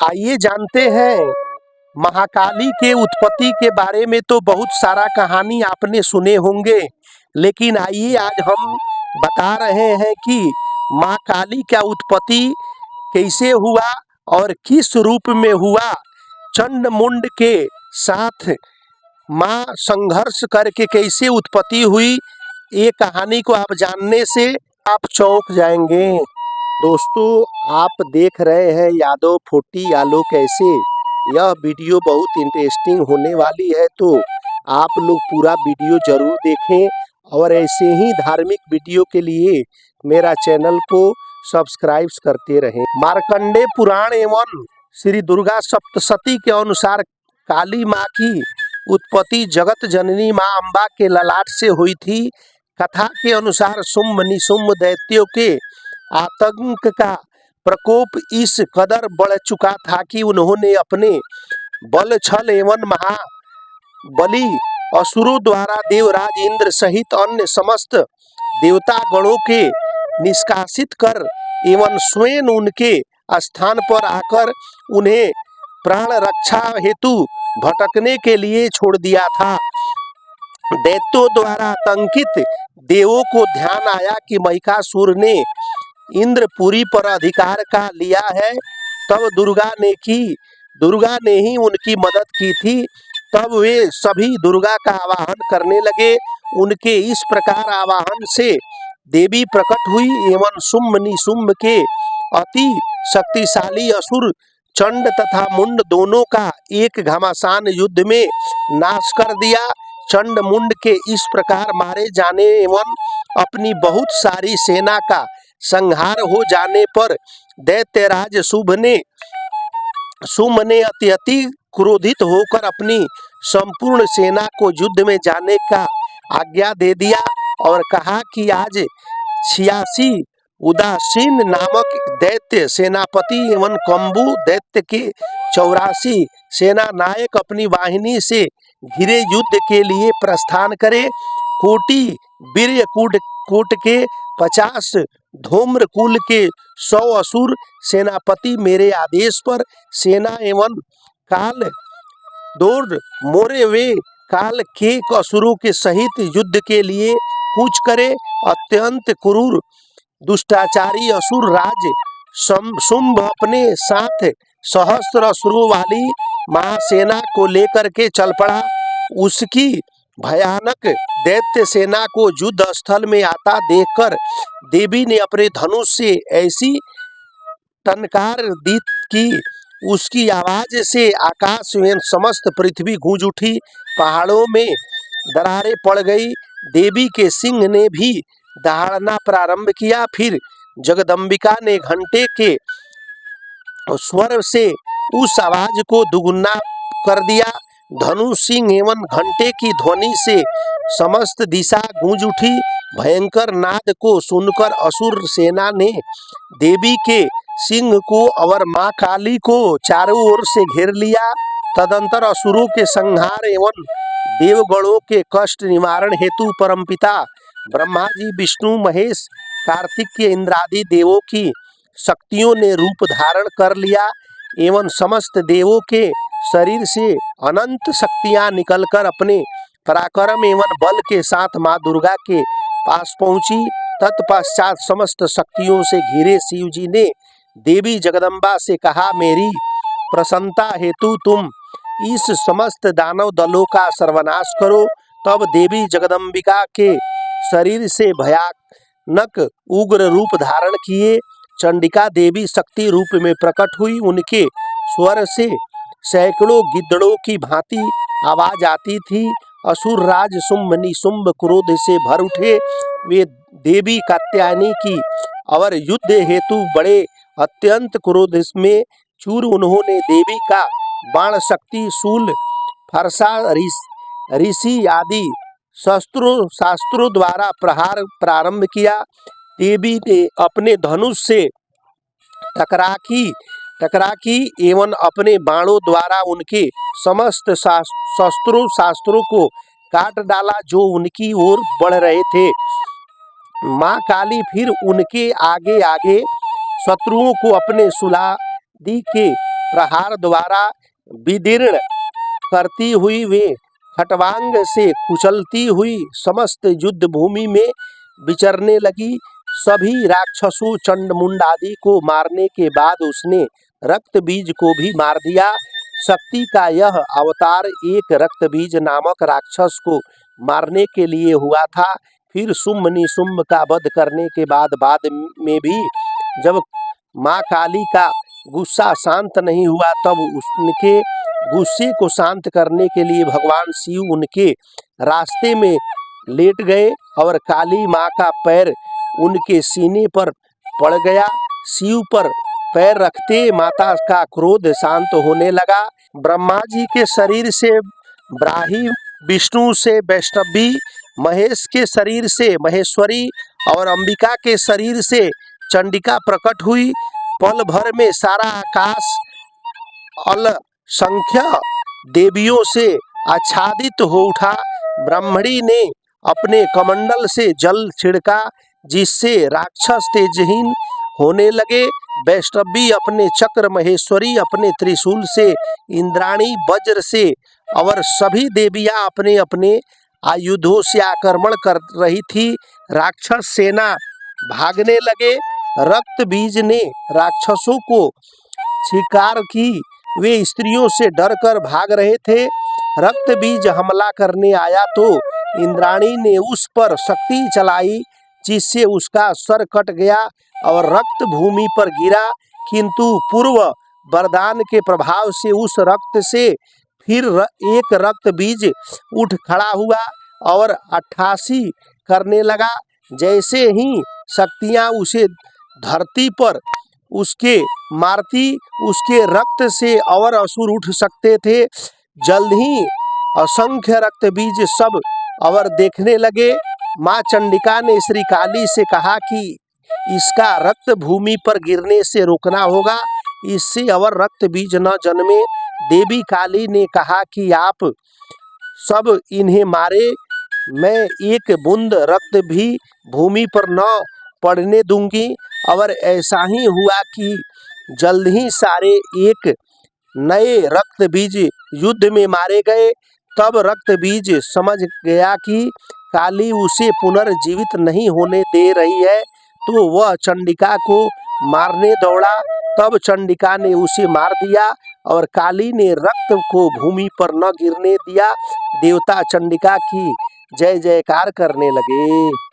आइए जानते हैं महाकाली के उत्पत्ति के बारे में। तो बहुत सारा कहानी आपने सुने होंगे, लेकिन आइए आज हम बता रहे हैं कि माँ काली का उत्पत्ति कैसे हुआ और किस रूप में हुआ। चंड मुंड के साथ माँ संघर्ष करके कैसे उत्पत्ति हुई, ये कहानी को आप जानने से आप चौंक जाएंगे। दोस्तों, आप देख रहे हैं यादव 40 आलोक कैसे। यह वीडियो बहुत इंटरेस्टिंग होने वाली है, तो आप लोग पूरा वीडियो जरूर देखें और ऐसे ही धार्मिक वीडियो के लिए मेरा चैनल को सब्सक्राइब करते रहें। मार्कंडेय पुराण एवं श्री दुर्गा सप्तशती के अनुसार काली माँ की उत्पत्ति जगत जननी माँ अम्बा के ललाट से हुई थी। कथा के अनुसार शुंभ निशुंभ दैत्यों के आतंक का प्रकोप इस कदर बढ़ चुका था कि उन्होंने अपने बल छल एवं महाबली असुरों द्वारा देवराज इंद्र सहित अन्य समस्त देवता गणों के निष्कासित कर एवं स्वयं उनके स्थान पर आकर उन्हें प्राण रक्षा हेतु भटकने के लिए छोड़ दिया था। दैत्यों द्वारा आतंकित देवों को ध्यान आया कि महिषासुर ने इंद्रपुरी पर अधिकार का लिया है। तब दुर्गा ने ही उनकी मदद की थी। तब वे सभी दुर्गा का आवाहन करने लगे। उनके इस प्रकार आवाहन से देवी प्रकट हुई एवं शुंभ निशुंभ के अति शक्तिशाली असुर चंड तथा मुंड दोनों का एक घमासान युद्ध में नाश कर दिया। चंड मुंड के इस प्रकार मारे जाने एवं अपनी बहुत सारी सेना का संहार हो जाने पर दैत्यराज शुंभ ने अत्यधिक क्रोधित होकर अपनी संपूर्ण सेना को युद्ध में जाने का आज्ञा दे दिया और कहा कि आज 86 उदासीन नामक दैत्य सेनापति एवं कंबु दैत्य के 84 सेना नायक अपनी वाहिनी से घिरे युद्ध के लिए प्रस्थान करे। कोटि वीर्य कूट के 50 धूम्रकुल के 100 असुर सेनापति मेरे आदेश पर सेना एवं काल दौड़ मोरे वे काल के असुरों के सहित युद्ध के लिए कूच करे। अत्यंत क्रूर दुष्टाचारी असुर राज शुंभ अपने साथ सहस्त्र असुरों वाली महासेना को लेकर के चल पड़ा। उसकी भयानक दैत्य सेना को युद्ध स्थल में आता देखकर देवी ने अपने धनुष से ऐसी टनकार दी कि उसकी आवाज से आकाश एवं समस्त पृथ्वी गूंज उठी। पहाड़ों में दरारें पड़ गई। देवी के सिंह ने भी दहाड़ना प्रारंभ किया। फिर जगदम्बिका ने घंटे के स्वर से उस आवाज को दुगुना कर दिया। धनुष सिंह एवं घंटे की ध्वनि से समस्त दिशा गूंज उठी। भयंकर नाद को सुनकर असुर सेना ने देवी के सिंह को और माँ काली को चारों ओर से घेर लिया। तदंतर असुरों के संहार एवं देवगणों के कष्ट निवारण हेतु परमपिता ब्रह्मा जी, विष्णु, महेश, कार्तिकेय इंद्रादि देवों की शक्तियों ने रूप धारण कर लिया एवं समस्त देवों के शरीर से अनंत शक्तियां निकलकर अपने पराक्रम एवं बल के साथ माँ दुर्गा के पास पहुंची। तत्पश्चात समस्त शक्तियों से घिरे शिव जी ने देवी जगदम्बा से कहा, मेरी प्रसन्नता हेतु तुम इस समस्त दानव दलों का सर्वनाश करो। तब देवी जगदम्बिका के शरीर से भयानक उग्र रूप धारण किए चंडिका देवी शक्ति रूप में प्रकट हुई। उनके स्वर से सैकड़ों गिद्धड़ों की भांति आवाज आती थी। असुर राज शुंभ निशुंभ क्रोध से भर उठे। वे देवी कात्यायनी की और युद्ध हेतु बड़े अत्यंत क्रोध में चूर। उन्होंने देवी का बाण शक्ति, शूल, फरसा, ऋषि आदि शास्त्रों द्वारा प्रहार प्रारंभ किया। देवी ने अपने धनुष से टकरा की एवं अपने बाणों द्वारा उनके समस्त शास्त्रों को काट डाला जो उनकी ओर बढ़ रहे थे। माँ काली फिर उनके आगे आगे शत्रुओं को अपने शूलादि के प्रहार द्वारा विदीर्ण करती हुई वे खटवांग से कुचलती हुई समस्त युद्ध भूमि में विचरने लगी। सभी राक्षसों चंडमुंड आदि को मारने के बाद उसने रक्त बीज को भी मार दिया। शक्ति का यह अवतार एक रक्त बीज नामक राक्षस को मारने के लिए हुआ था। फिर शुंभ निशुंभ का वध करने के बाद में भी जब माँ काली का गुस्सा शांत नहीं हुआ तब उनके गुस्से को शांत करने के लिए भगवान शिव उनके रास्ते में लेट गए और काली माँ का पैर उनके सीने पर पड़ गया। शिव पर पैर रखते माता का क्रोध शांत होने लगा। ब्रह्मा जी के शरीर से ब्राही, विष्णु से वैष्णवी, महेश के शरीर से महेश्वरी और अंबिका के शरीर से चंडिका प्रकट हुई। पल भर में सारा आकाश असंख्य देवियों से आच्छादित हो उठा। ब्रह्मणी ने अपने कमंडल से जल छिड़का जिससे राक्षस तेजहीन होने लगे। वैष्णवी अपने चक्र, महेश्वरी अपने त्रिशूल से, इंद्राणी वज्र से और सभी देवियां अपने अपने आयुधों से आक्रमण कर रही थी। राक्षस सेना भागने लगे। रक्त बीज ने राक्षसों को शिकार की। वे स्त्रियों से डरकर भाग रहे थे। रक्त बीज हमला करने आया तो इंद्राणी ने उस पर शक्ति चलाई जिससे उसका सर कट गया और रक्त भूमि पर गिरा। किंतु पूर्व वरदान के प्रभाव से उस रक्त से फिर एक रक्त बीज उठ खड़ा हुआ और 88 करने लगा। जैसे ही शक्तियां उसे धरती पर उसके मारती, उसके रक्त से और असुर उठ सकते थे। जल्द ही असंख्य रक्त बीज सब और देखने लगे। माँ चंडिका ने श्री काली से कहा कि इसका रक्त भूमि पर गिरने से रोकना होगा, इससे और रक्त बीज न जन्मे। देवी काली ने कहा कि आप सब इन्हें मारे, मैं एक बूंद रक्त भी भूमि पर न पड़ने दूंगी। और ऐसा ही हुआ कि जल्द ही सारे एक नए रक्त बीज युद्ध में मारे गए। तब रक्त बीज समझ गया कि काली उसे पुनर्जीवित नहीं होने दे रही है, तो वह चंडिका को मारने दौड़ा। तब चंडिका ने उसे मार दिया और काली ने रक्त को भूमि पर न गिरने दिया। देवता चंडिका की जय जयकार करने लगे।